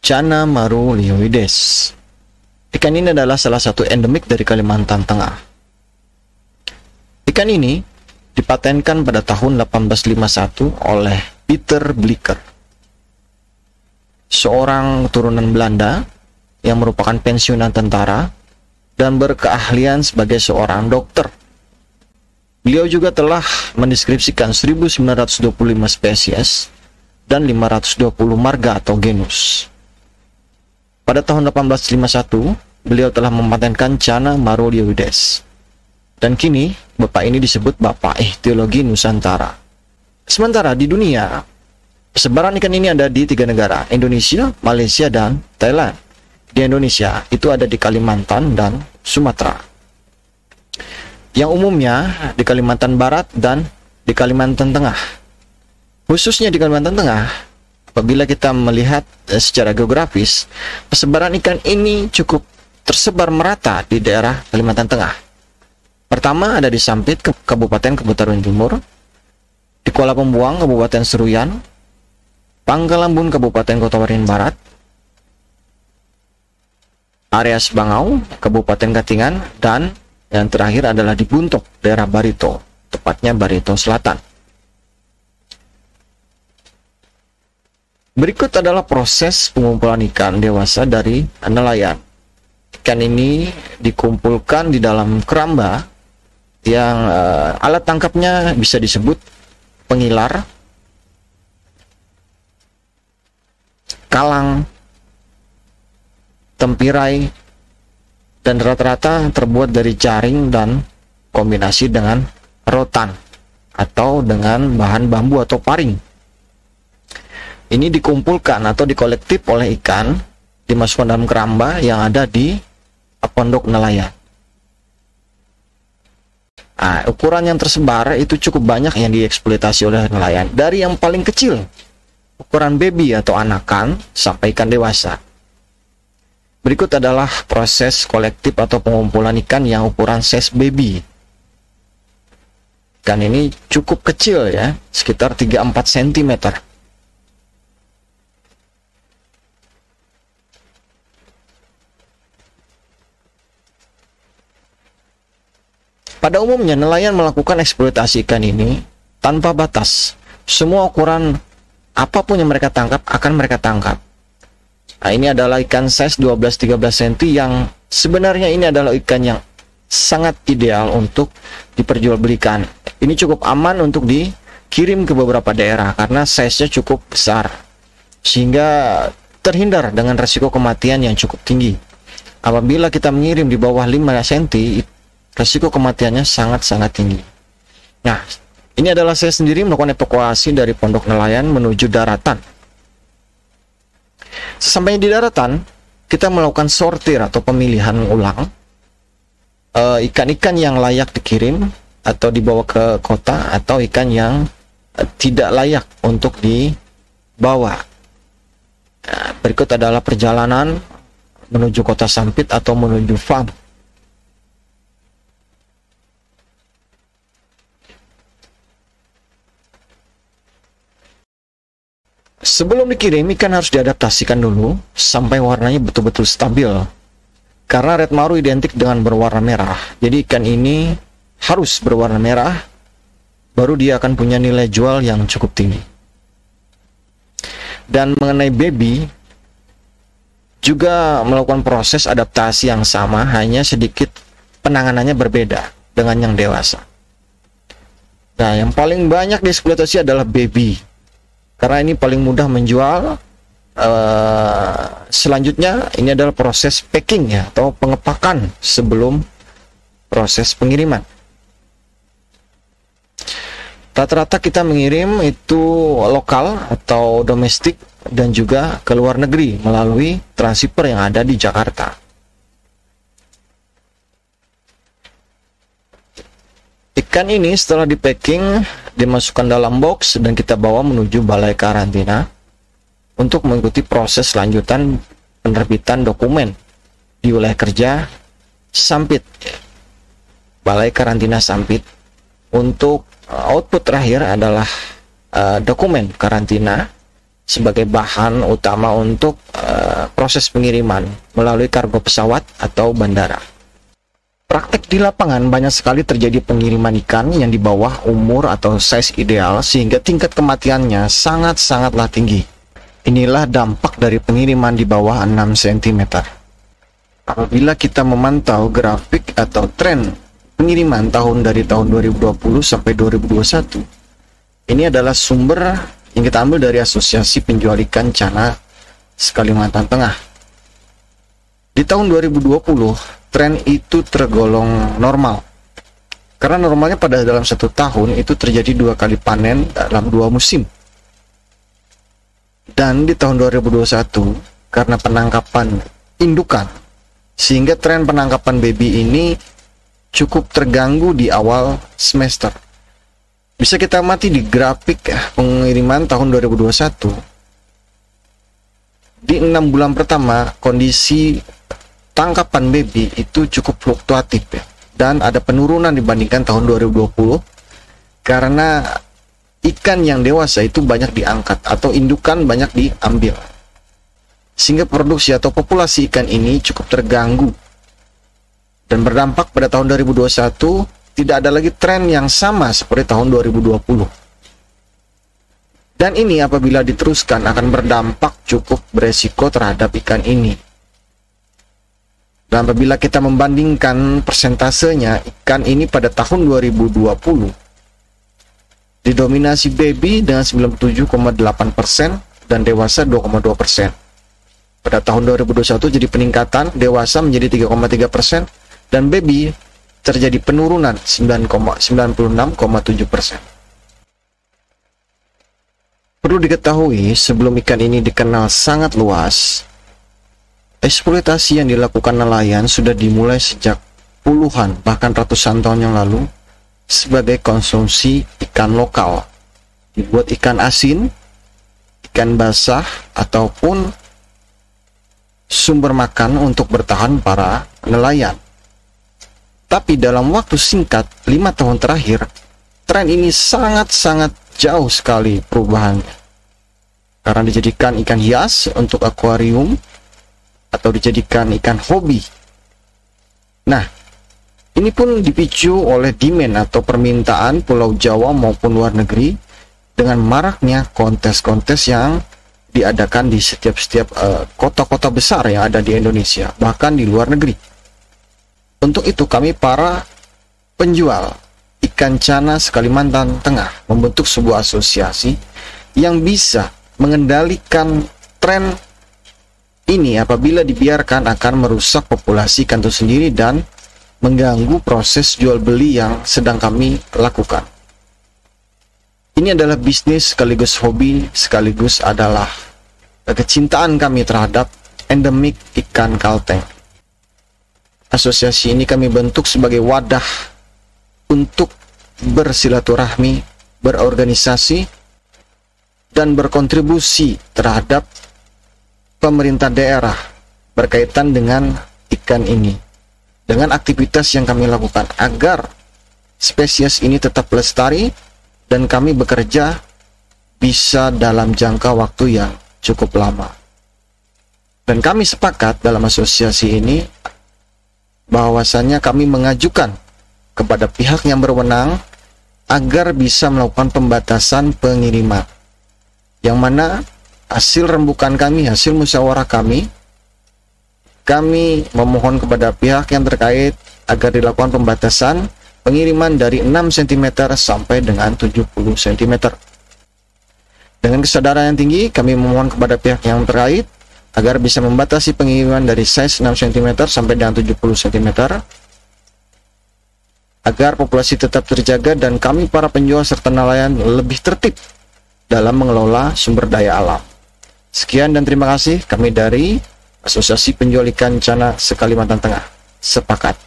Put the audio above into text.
Channa marulioides. Ikan ini adalah salah satu endemik dari Kalimantan Tengah. Ikan ini dipatenkan pada tahun 1851 oleh Peter Blicker, seorang keturunan Belanda yang merupakan pensiunan tentara dan berkeahlian sebagai seorang dokter. Beliau juga telah mendeskripsikan 1925 spesies dan 520 marga atau genus. Pada tahun 1851, beliau telah mematenkan Channa marulioides. Dan kini, bapak ini disebut Bapak Ichthyoologi Nusantara. Sementara di dunia, persebaran ikan ini ada di 3 negara, Indonesia, Malaysia, dan Thailand. Di Indonesia, itu ada di Kalimantan dan Sumatera. Yang umumnya di Kalimantan Barat dan di Kalimantan Tengah. Khususnya di Kalimantan Tengah, apabila kita melihat secara geografis, persebaran ikan ini cukup tersebar merata di daerah Kalimantan Tengah. Pertama ada di Sampit, Kabupaten Kebutaran Timur, di Kuala Pembuang, Kabupaten Seruyan, Pangkalambun, Kabupaten Kota Waringin Barat, area Sebangau, Kabupaten Katingan, dan yang terakhir adalah di Buntok, daerah Barito, tepatnya Barito Selatan. Berikut adalah proses pengumpulan ikan dewasa dari nelayan. Ikan ini dikumpulkan di dalam keramba yang alat tangkapnya bisa disebut pengilar, kalang, tempirai, dan rata-rata terbuat dari jaring dan kombinasi dengan rotan atau dengan bahan bambu atau paring. Ini dikumpulkan atau dikolektif oleh ikan, dimasukkan dalam keramba yang ada di pondok nelayan. Nah, ukuran yang tersebar itu cukup banyak yang dieksploitasi oleh nelayan. Dari yang paling kecil, ukuran baby atau anakan, sampai ikan dewasa. Berikut adalah proses kolektif atau pengumpulan ikan yang ukuran size baby. Ikan ini cukup kecil ya, sekitar 3-4 cm. Pada umumnya, nelayan melakukan eksploitasi ikan ini tanpa batas. Semua ukuran apapun yang mereka tangkap akan mereka tangkap. Nah, ini adalah ikan size 12-13 cm yang sebenarnya ini adalah ikan yang sangat ideal untuk diperjualbelikan. Ini cukup aman untuk dikirim ke beberapa daerah karena size-nya cukup besar, sehingga terhindar dengan resiko kematian yang cukup tinggi. Apabila kita mengirim di bawah 5 cm, resiko kematiannya sangat-sangat tinggi. Nah, ini adalah saya sendiri melakukan evakuasi dari pondok nelayan menuju daratan. Sesampainya di daratan, kita melakukan sortir atau pemilihan ulang ikan-ikan yang layak dikirim atau dibawa ke kota, atau ikan yang tidak layak untuk dibawa. Nah, berikut adalah perjalanan menuju kota Sampit atau menuju farm. Sebelum dikirim, ikan harus diadaptasikan dulu sampai warnanya betul-betul stabil. Karena red maru identik dengan berwarna merah. Jadi ikan ini harus berwarna merah, baru dia akan punya nilai jual yang cukup tinggi. Dan mengenai baby, juga melakukan proses adaptasi yang sama, hanya sedikit penanganannya berbeda dengan yang dewasa. Nah, yang paling banyak dieksploitasi adalah baby, karena ini paling mudah menjual. Selanjutnya ini adalah proses packing ya, atau pengepakan sebelum proses pengiriman. Rata-rata kita mengirim itu lokal atau domestik dan juga ke luar negeri melalui transhipper yang ada di Jakarta. Ikan ini setelah di packing dimasukkan dalam box dan kita bawa menuju balai karantina untuk mengikuti proses lanjutan penerbitan dokumen di wilayah kerja Sampit, balai karantina Sampit. Untuk output terakhir adalah dokumen karantina sebagai bahan utama untuk proses pengiriman melalui kargo pesawat atau bandara. Praktek di lapangan banyak sekali terjadi pengiriman ikan yang di bawah umur atau size ideal sehingga tingkat kematiannya sangat-sangatlah tinggi. Inilah dampak dari pengiriman di bawah 6 cm. Apabila kita memantau grafik atau tren pengiriman dari tahun 2020 sampai 2021, ini adalah sumber yang kita ambil dari Asosiasi Penjual Ikan Cana Kalimantan Tengah. Di tahun 2020, tren itu tergolong normal. Karena normalnya pada dalam satu tahun itu terjadi 2 kali panen dalam 2 musim. Dan di tahun 2021, karena penangkapan indukan, sehingga tren penangkapan baby ini cukup terganggu di awal semester. Bisa kita amati di grafik pengiriman tahun 2021. Di 6 bulan pertama, kondisi tangkapan baby itu cukup fluktuatif ya, dan ada penurunan dibandingkan tahun 2020 karena ikan yang dewasa itu banyak diangkat atau indukan banyak diambil, sehingga produksi atau populasi ikan ini cukup terganggu dan berdampak pada tahun 2021 tidak ada lagi tren yang sama seperti tahun 2020. Dan ini apabila diteruskan akan berdampak cukup beresiko terhadap ikan ini. Dan apabila kita membandingkan persentasenya, ikan ini pada tahun 2020 didominasi baby dengan 97,8% dan dewasa 2,2%. Pada tahun 2021 jadi peningkatan, dewasa menjadi 3,3% dan baby terjadi penurunan 96,7%. Perlu diketahui, sebelum ikan ini dikenal sangat luas, eksploitasi yang dilakukan nelayan sudah dimulai sejak puluhan bahkan ratusan tahun yang lalu sebagai konsumsi ikan lokal. Dibuat ikan asin, ikan basah, ataupun sumber makan untuk bertahan para nelayan. Tapi dalam waktu singkat, 5 tahun terakhir, tren ini sangat-sangat jauh sekali perubahannya. Karena dijadikan ikan hias untuk akuarium, atau dijadikan ikan hobi. Nah, ini pun dipicu oleh demand atau permintaan Pulau Jawa maupun luar negeri dengan maraknya kontes-kontes yang diadakan di setiap kota-kota besar yang ada di Indonesia, bahkan di luar negeri. Untuk itu kami para penjual ikan cana Kalimantan Tengah membentuk sebuah asosiasi yang bisa mengendalikan tren ini apabila dibiarkan akan merusak populasi ikan itu sendiri dan mengganggu proses jual beli yang sedang kami lakukan. Ini adalah bisnis sekaligus hobi, sekaligus adalah kecintaan kami terhadap endemik ikan kalteng. Asosiasi ini kami bentuk sebagai wadah untuk bersilaturahmi, berorganisasi, dan berkontribusi terhadap pemerintah daerah berkaitan dengan ikan ini, dengan aktivitas yang kami lakukan agar spesies ini tetap lestari dan kami bekerja bisa dalam jangka waktu yang cukup lama. Dan kami sepakat dalam asosiasi ini bahwasannya kami mengajukan kepada pihak yang berwenang agar bisa melakukan pembatasan pengiriman, yang mana hasil rembukan kami, hasil musyawarah kami memohon kepada pihak yang terkait agar dilakukan pembatasan pengiriman dari 6 cm sampai dengan 70 cm. Dengan kesadaran yang tinggi, kami memohon kepada pihak yang terkait agar bisa membatasi pengiriman dari size 6 cm sampai dengan 70 cm, agar populasi tetap terjaga dan kami para penjual serta nelayan lebih tertib dalam mengelola sumber daya alam. Sekian dan terima kasih, kami dari Asosiasi Penjual Ikan Cana Kalimantan Tengah. Sepakat.